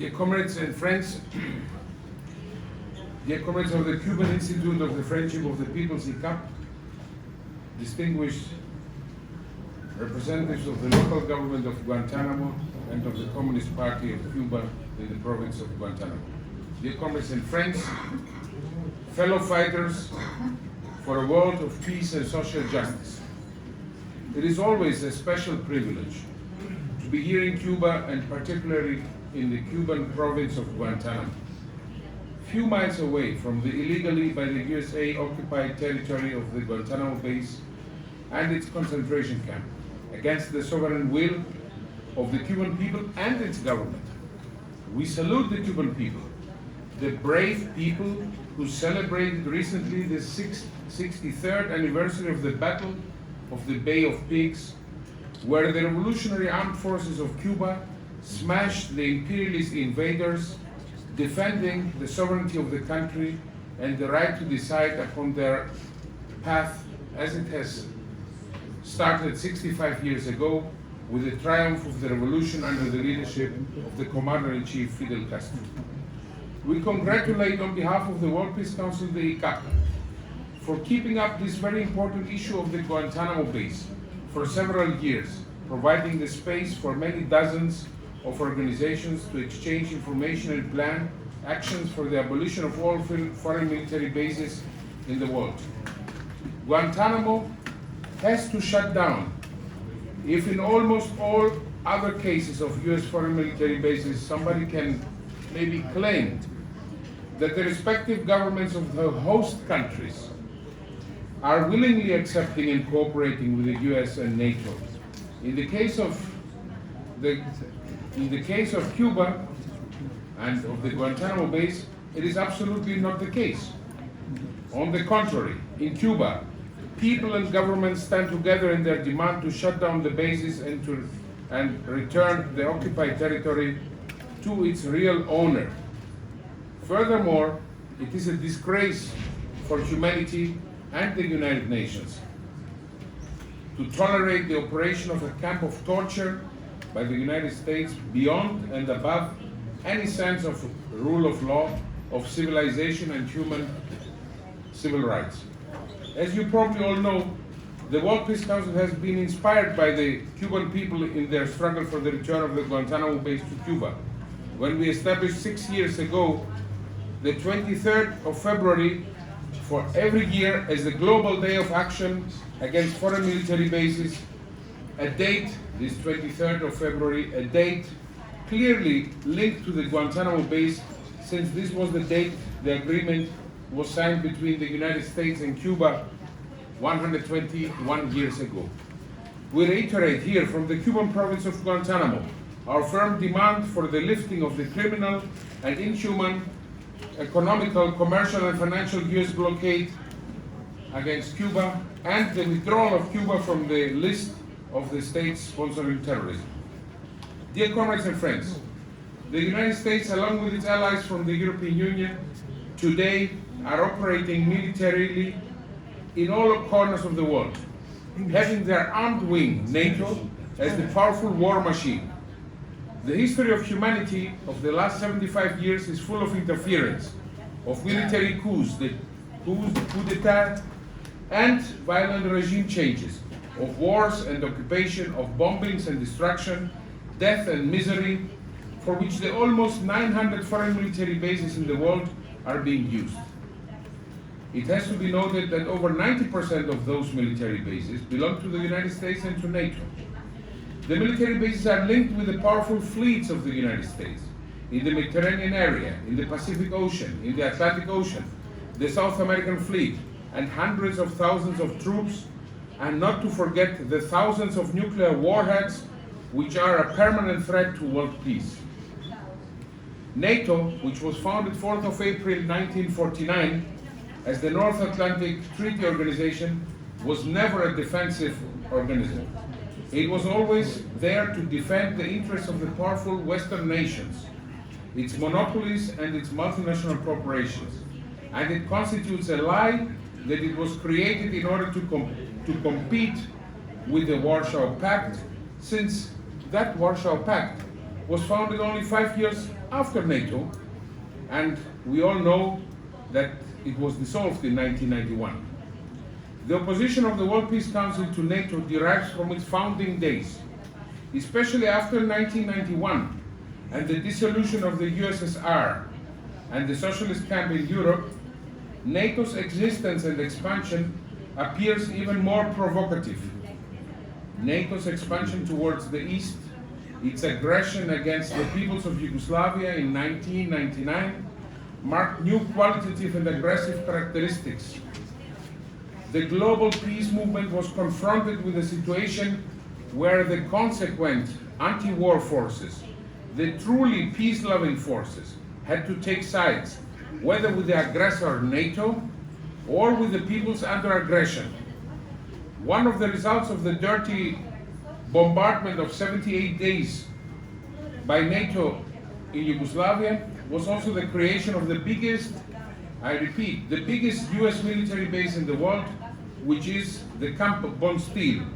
Dear comrades and friends, dear comrades of the Cuban Institute of the Friendship of the Peoples, ICAP, distinguished representatives of the local government of Guantanamo and of the Communist Party of Cuba in the province of Guantanamo. Dear comrades and friends, fellow fighters for a world of peace and social justice. It is always a special privilege to be here in Cuba, and particularly in the Cuban province of Guantanamo, few miles away from the illegally by the USA occupied territory of the Guantanamo base and its concentration camp, against the sovereign will of the Cuban people and its government. We salute the Cuban people, the brave people who celebrated recently the 63rd anniversary of the Battle of the Bay of Pigs, where the revolutionary armed forces of Cuba smashed the imperialist invaders, defending the sovereignty of the country and the right to decide upon their path, as it has started 65 years ago with the triumph of the revolution under the leadership of the Commander-in-Chief Fidel Castro. We congratulate on behalf of the World Peace Council, the ICAP, for keeping up this very important issue of the Guantanamo base for several years, providing the space for many dozens of organizations to exchange information and plan actions for the abolition of all foreign military bases in the world. Guantanamo has to shut down. If in almost all other cases of US foreign military bases, somebody can maybe claim that the respective governments of the host countries are willingly accepting and cooperating with the US and NATO. In the case of Cuba and of the Guantanamo base, it is absolutely not the case. On the contrary, in Cuba, people and governments stand together in their demand to shut down the bases and return the occupied territory to its real owner. Furthermore, it is a disgrace for humanity and the United Nations to tolerate the operation of a camp of torture by the United States beyond and above any sense of rule of law, of civilization and human civil rights. As you probably all know, the World Peace Council has been inspired by the Cuban people in their struggle for the return of the Guantanamo base to Cuba, when we established 6 years ago the 23rd of February for every year as the Global Day of Action against Foreign Military Bases, a date, this 23rd of February, a date clearly linked to the Guantanamo base, since this was the date the agreement was signed between the United States and Cuba 121 years ago. We reiterate here from the Cuban province of Guantanamo our firm demand for the lifting of the criminal and inhuman economical, commercial and financial US blockade against Cuba, and the withdrawal of Cuba from the list of the states sponsoring terrorism. Dear comrades and friends, the United States, along with its allies from the European Union, today are operating militarily in all corners of the world, having their armed wing, NATO, as the powerful war machine. The history of humanity of the last 75 years is full of interference, of military coups, the coup d'etat, and violent regime changes, of wars and occupation, of bombings and destruction, death and misery, for which the almost 900 foreign military bases in the world are being used. It has to be noted that over 90% of those military bases belong to the United States and to NATO. The military bases are linked with the powerful fleets of the United States in the Mediterranean area, in the Pacific Ocean, in the Atlantic Ocean, the South American fleet, and hundreds of thousands of troops, and not to forget the thousands of nuclear warheads which are a permanent threat to world peace. NATO, which was founded 4th of April 1949 as the North Atlantic Treaty Organization, was never a defensive organism. It was always there to defend the interests of the powerful Western nations, its monopolies and its multinational corporations. And it constitutes a lie that it was created in order to compete with the Warsaw Pact, since that Warsaw Pact was founded only 5 years after NATO, and we all know that it was dissolved in 1991. The opposition of the World Peace Council to NATO derives from its founding days, especially after 1991 and the dissolution of the USSR and the socialist camp in Europe. NATO's existence and expansion appears even more provocative. NATO's expansion towards the east, its aggression against the peoples of Yugoslavia in 1999, marked new qualitative and aggressive characteristics. The global peace movement was confronted with a situation where the consequent anti-war forces, the truly peace-loving forces, had to take sides, whether with the aggressor NATO or with the peoples under aggression. One of the results of the dirty bombardment of 78 days by NATO in Yugoslavia was also the creation of the biggest, I repeat, the biggest US military base in the world, which is the Camp Bonstil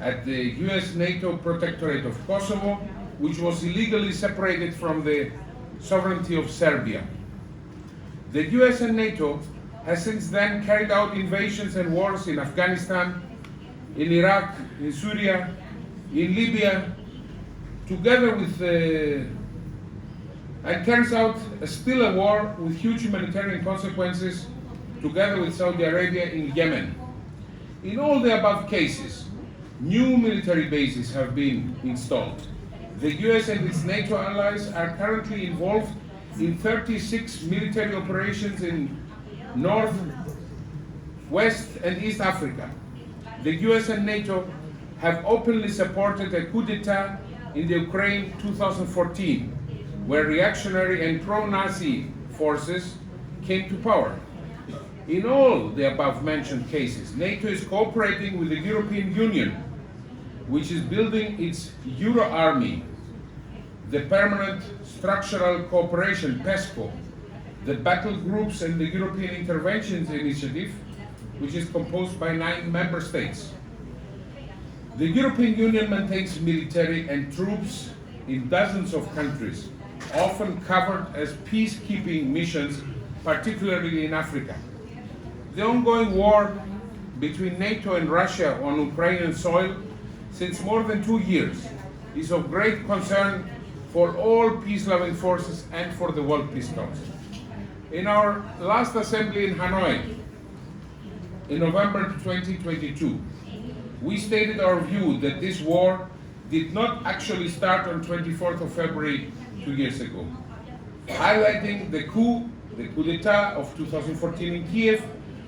at the US-NATO Protectorate of Kosovo, which was illegally separated from the sovereignty of Serbia. The US and NATO has since then carried out invasions and wars in Afghanistan, in Iraq, in Syria, in Libya, together with, and carries out still a war with huge humanitarian consequences, together with Saudi Arabia in Yemen. In all the above cases, new military bases have been installed. The US and its NATO allies are currently involved in 36 military operations in North, West, and East Africa. The US and NATO have openly supported a coup d'etat in the Ukraine 2014, where reactionary and pro-Nazi forces came to power. In all the above-mentioned cases, NATO is cooperating with the European Union, which is building its Euro Army, the Permanent Structural Cooperation, PESCO, the Battle Groups and the European Interventions Initiative, which is composed by 9 member states. The European Union maintains military and troops in dozens of countries, often covered as peacekeeping missions, particularly in Africa. The ongoing war between NATO and Russia on Ukrainian soil since more than 2 years is of great concern for all peace-loving forces and for the World Peace Council. In our last assembly in Hanoi, in November 2022, we stated our view that this war did not actually start on 24th of February 2 years ago, highlighting the coup d'etat of 2014 in Kiev,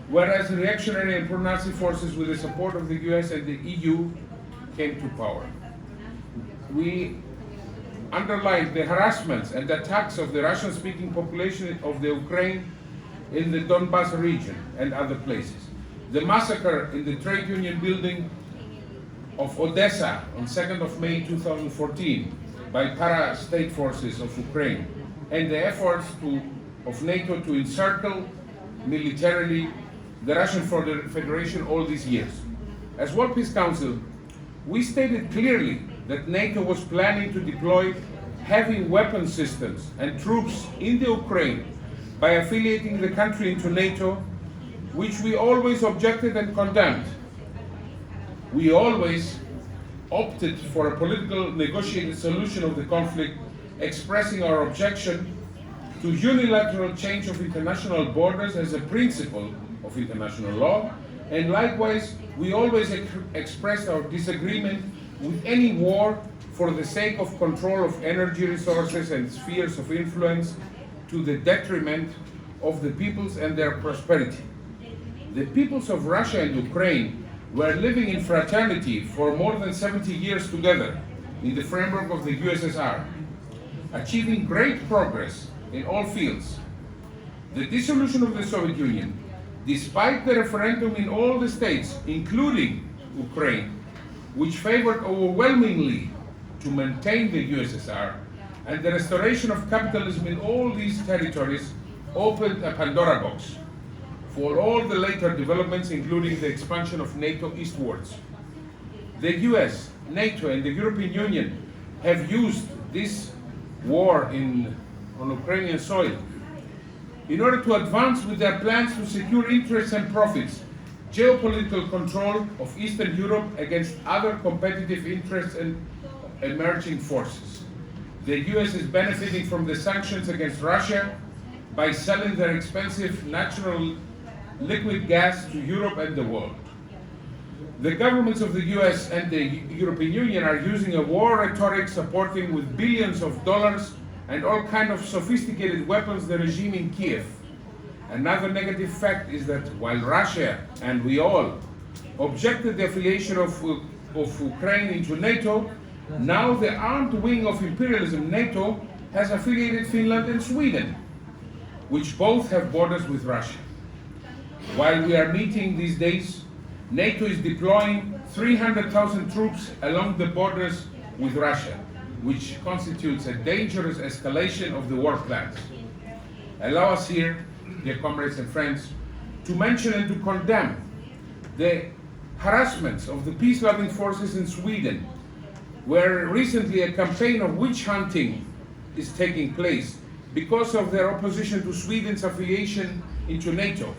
whereas reactionary and pro-Nazi forces with the support of the US and the EU came to power. We underlined the harassments and attacks of the Russian-speaking population of the Ukraine in the Donbas region and other places. The massacre in the trade union building of Odessa on 2nd of May 2014 by para-state forces of Ukraine, and the efforts of NATO to encircle militarily the Russian Federation all these years. As World Peace Council, we stated clearly that NATO was planning to deploy heavy weapon systems and troops in the Ukraine by affiliating the country into NATO, which we always objected and condemned. We always opted for a political negotiated solution of the conflict, expressing our objection to unilateral change of international borders as a principle of international law, and likewise, we always expressed our disagreement with any war for the sake of control of energy resources and spheres of influence to the detriment of the peoples and their prosperity. The peoples of Russia and Ukraine were living in fraternity for more than 70 years together in the framework of the USSR, achieving great progress in all fields. The dissolution of the Soviet Union, despite the referendum in all the states, including Ukraine, which favored overwhelmingly to maintain the USSR, and the restoration of capitalism in all these territories, opened a Pandora box for all the later developments, including the expansion of NATO eastwards. The US, NATO, and the European Union have used this war on Ukrainian soil, in order to advance with their plans to secure interests and profits, geopolitical control of Eastern Europe against other competitive interests and emerging forces. The US is benefiting from the sanctions against Russia by selling their expensive natural liquid gas to Europe and the world. The governments of the US and the European Union are using a war rhetoric supporting with billions of dollars and all kinds of sophisticated weapons the regime in Kiev. Another negative fact is that while Russia and we all objected the affiliation of Ukraine into NATO, now the armed wing of imperialism, NATO, has affiliated Finland and Sweden, which both have borders with Russia. While we are meeting these days, NATO is deploying 300,000 troops along the borders with Russia, which constitutes a dangerous escalation of the war plans. Allow us here, dear comrades and friends, to mention and to condemn the harassments of the peace-loving forces in Sweden, where recently a campaign of witch hunting is taking place because of their opposition to Sweden's affiliation into NATO.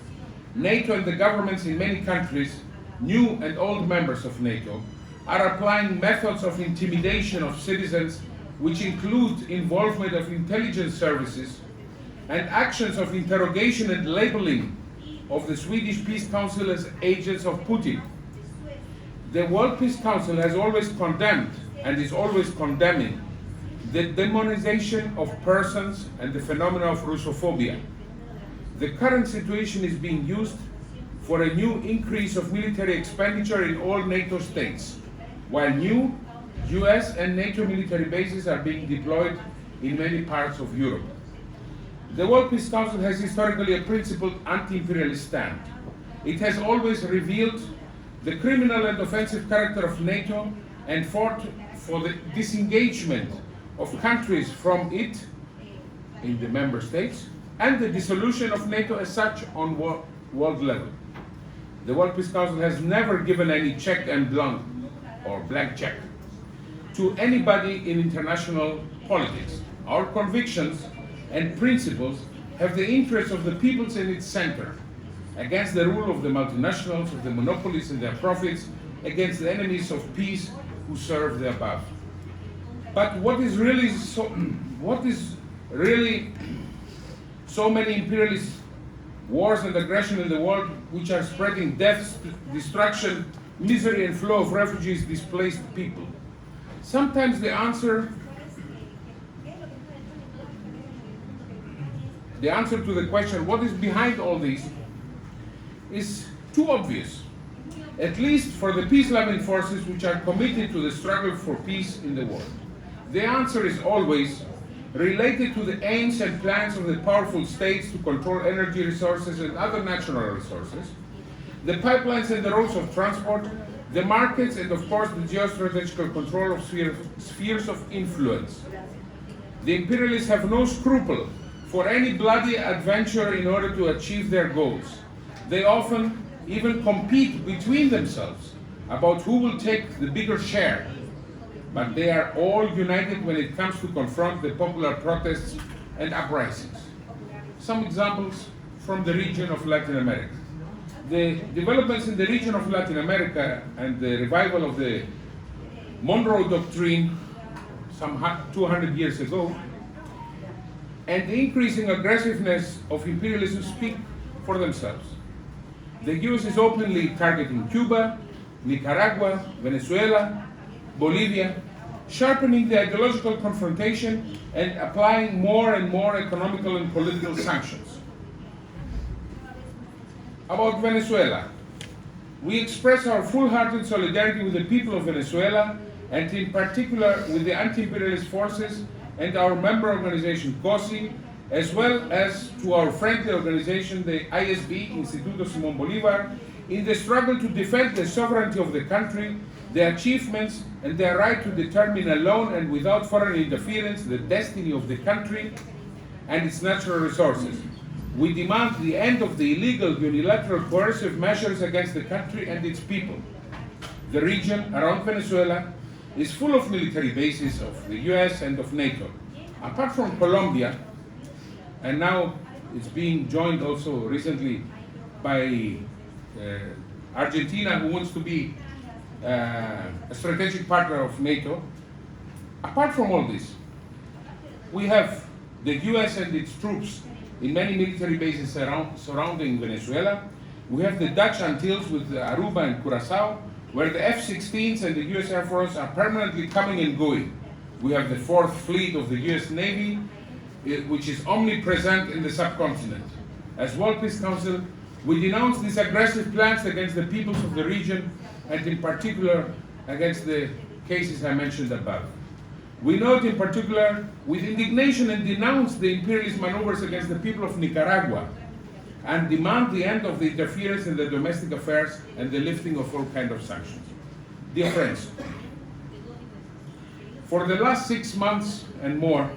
NATO and the governments in many countries, new and old members of NATO, are applying methods of intimidation of citizens which include involvement of intelligence services and actions of interrogation and labeling of the Swedish Peace Council as agents of Putin. The World Peace Council has always condemned and is always condemning the demonization of persons and the phenomena of Russophobia. The current situation is being used for a new increase of military expenditure in all NATO states, while new US and NATO military bases are being deployed in many parts of Europe. The World Peace Council has historically a principled anti-imperialist stand. It has always revealed the criminal and offensive character of NATO and fought for the disengagement of countries from it in the member states and the dissolution of NATO as such on world level. The World Peace Council has never given any check and blank check to anybody in international politics. Our convictions and principles have the interests of the peoples in its center, against the rule of the multinationals, of the monopolies and their profits, against the enemies of peace who serve the above. But what is really so many imperialist wars and aggression in the world, which are spreading death, destruction, misery, and flow of refugees, displaced people? Sometimes the answer to the question, what is behind all this, is too obvious, at least for the peace-loving forces which are committed to the struggle for peace in the world. The answer is always related to the aims and plans of the powerful states to control energy resources and other natural resources, the pipelines and the roads of transport, the markets, and of course the geostrategical control of spheres of influence. The imperialists have no scruple for any bloody adventure in order to achieve their goals. They often even compete between themselves about who will take the bigger share. But they are all united when it comes to confront the popular protests and uprisings. Some examples from the region of Latin America. The developments in the region of Latin America and the revival of the Monroe Doctrine some 200 years ago, and the increasing aggressiveness of imperialism speak for themselves. The US is openly targeting Cuba, Nicaragua, Venezuela, Bolivia, sharpening the ideological confrontation and applying more and more economical and political sanctions. About Venezuela, we express our full-hearted solidarity with the people of Venezuela and in particular with the anti-imperialist forces and our member organization COSI, as well as to our friendly organization, the ISB, Instituto Simón Bolívar, in the struggle to defend the sovereignty of the country, the achievements, and their right to determine alone and without foreign interference the destiny of the country and its natural resources. We demand the end of the illegal, unilateral, coercive measures against the country and its people. The region around Venezuela is full of military bases of the US and of NATO. Apart from Colombia, and now it's being joined also recently by Argentina, who wants to be a strategic partner of NATO. Apart from all this, we have the US and its troops in many military bases surrounding Venezuela. We have the Dutch Antilles with Aruba and Curacao, where the F-16s and the US Air Force are permanently coming and going. We have the 4th Fleet of the US Navy, which is omnipresent in the subcontinent. As World Peace Council, we denounce these aggressive plans against the peoples of the region, and in particular against the cases I mentioned above. We note in particular with indignation and denounce the imperialist maneuvers against the people of Nicaragua, and demand the end of the interference in the domestic affairs and the lifting of all kinds of sanctions. Dear friends, for the last 6 months and more,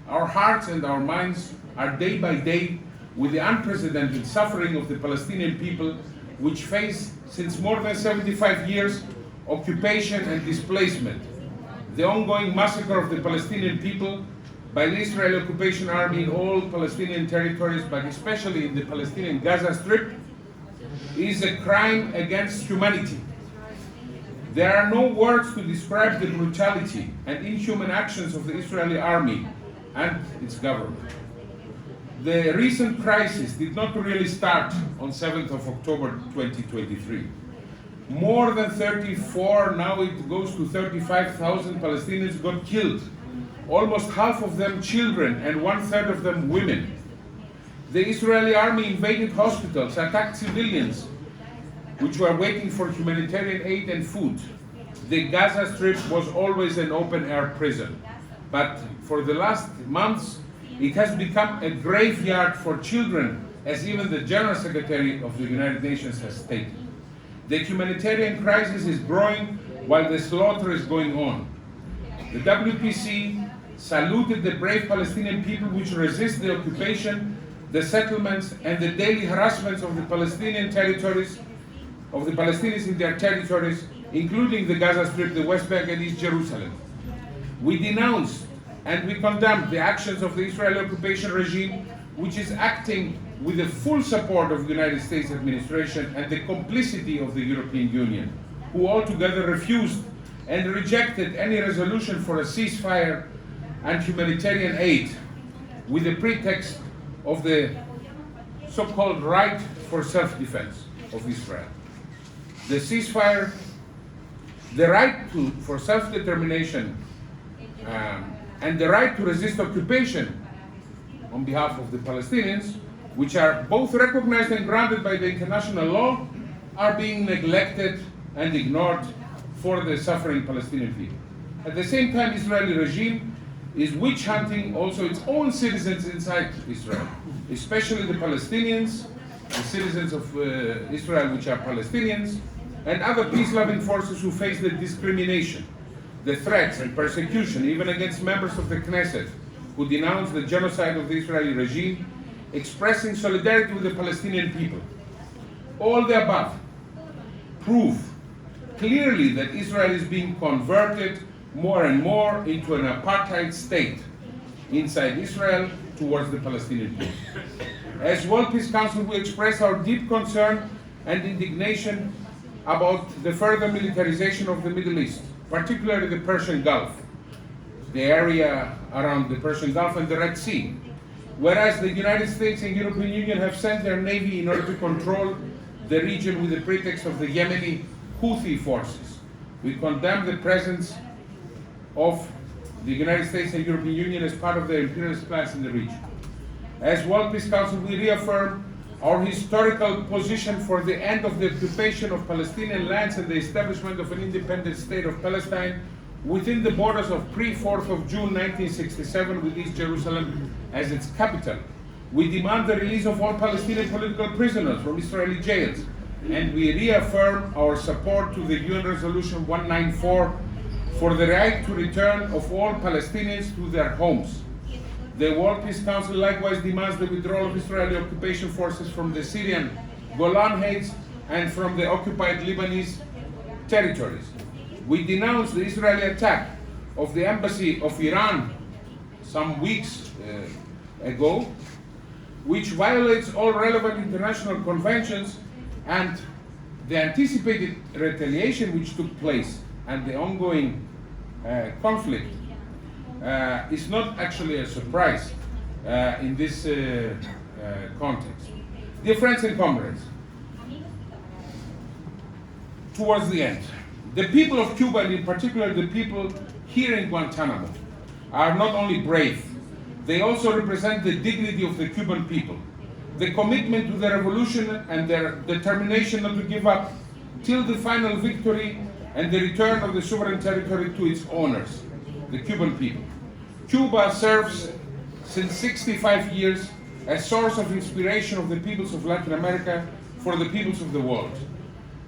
our hearts and our minds are day by day with the unprecedented suffering of the Palestinian people, which face since more than 75 years occupation and displacement, the ongoing massacre of the Palestinian people by the Israeli occupation army in all Palestinian territories, but especially in the Palestinian Gaza Strip, is a crime against humanity. There are no words to describe the brutality and inhuman actions of the Israeli army and its government. The recent crisis did not really start on 7th of October 2023. More than 34, now it goes to 35,000 Palestinians got killed. Almost half of them children and 1/3 of them women. The Israeli army invaded hospitals, attacked civilians, which were waiting for humanitarian aid and food. The Gaza Strip was always an open-air prison, but for the last months, it has become a graveyard for children, as even the General Secretary of the United Nations has stated. The humanitarian crisis is growing while the slaughter is going on. The WPC saluted the brave Palestinian people which resist the occupation, the settlements, and the daily harassments of the Palestinian territories, of the Palestinians in their territories, including the Gaza Strip, the West Bank, and East Jerusalem. We denounce and we condemn the actions of the Israeli occupation regime, which is acting with the full support of the United States administration and the complicity of the European Union, who altogether refused and rejected any resolution for a ceasefire and humanitarian aid with the pretext of the so-called right for self-defense of Israel. The ceasefire, the right for self-determination, and the right to resist occupation on behalf of the Palestinians, which are both recognized and granted by the international law, are being neglected and ignored for the suffering Palestinian people. At the same time, Israeli regime is witch hunting also its own citizens inside Israel, especially the Palestinians, the citizens of Israel which are Palestinians, and other peace-loving forces who face the discrimination, the threats and persecution, even against members of the Knesset, who denounce the genocide of the Israeli regime, expressing solidarity with the Palestinian people. All the above prove clearly that Israel is being converted more and more into an apartheid state inside Israel towards the Palestinian people. As World Peace Council, we express our deep concern and indignation about the further militarization of the Middle East, particularly the Persian Gulf, the area around the Persian Gulf and the Red Sea, whereas the United States and European Union have sent their navy in order to control the region with the pretext of the Yemeni Houthi forces. We condemn the presence of the United States and European Union as part of their imperialist plans in the region. As World Peace Council, we reaffirm our historical position for the end of the occupation of Palestinian lands and the establishment of an independent state of Palestine within the borders of pre-4th of June 1967 with East Jerusalem as its capital. We demand the release of all Palestinian political prisoners from Israeli jails, and we reaffirm our support to the UN Resolution 194 for the right to return of all Palestinians to their homes. The World Peace Council likewise demands the withdrawal of Israeli occupation forces from the Syrian Golan Heights and from the occupied Lebanese territories. We denounce the Israeli attack of the embassy of Iran some weeks ago, which violates all relevant international conventions, and the anticipated retaliation which took place and the ongoing conflict is not actually a surprise in this context. Dear friends and comrades, towards the end, the people of Cuba, and in particular the people here in Guantanamo, are not only brave, they also represent the dignity of the Cuban people, the commitment to the revolution and their determination not to give up till the final victory and the return of the sovereign territory to its owners, the Cuban people. Cuba serves since 65 years as source of inspiration of the peoples of Latin America for the peoples of the world.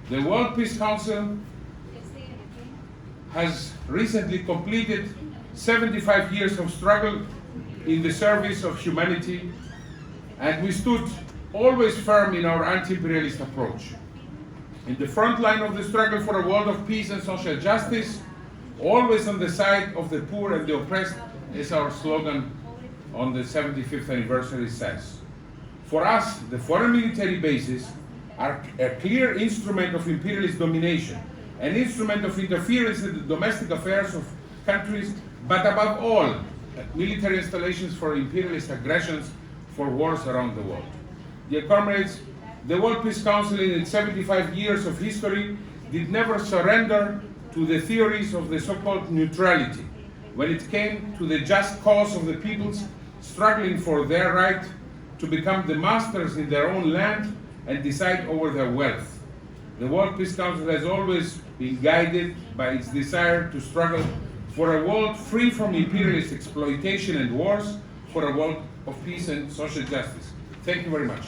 The World Peace Council has recently completed 75 years of struggle in the service of humanity, and we stood always firm in our anti-imperialist approach. In the front line of the struggle for a world of peace and social justice, always on the side of the poor and the oppressed, as our slogan on the 75th anniversary says. For us, the foreign military bases are a clear instrument of imperialist domination, an instrument of interference in the domestic affairs of countries, but above all, military installations for imperialist aggressions, for wars around the world. Dear comrades, the World Peace Council in its 75 years of history did never surrender to the theories of the so-called neutrality when it came to the just cause of the peoples struggling for their right to become the masters in their own land and decide over their wealth. The World Peace Council has always been guided by its desire to struggle for a world free from imperialist exploitation and wars, for a world of peace and social justice. Thank you very much.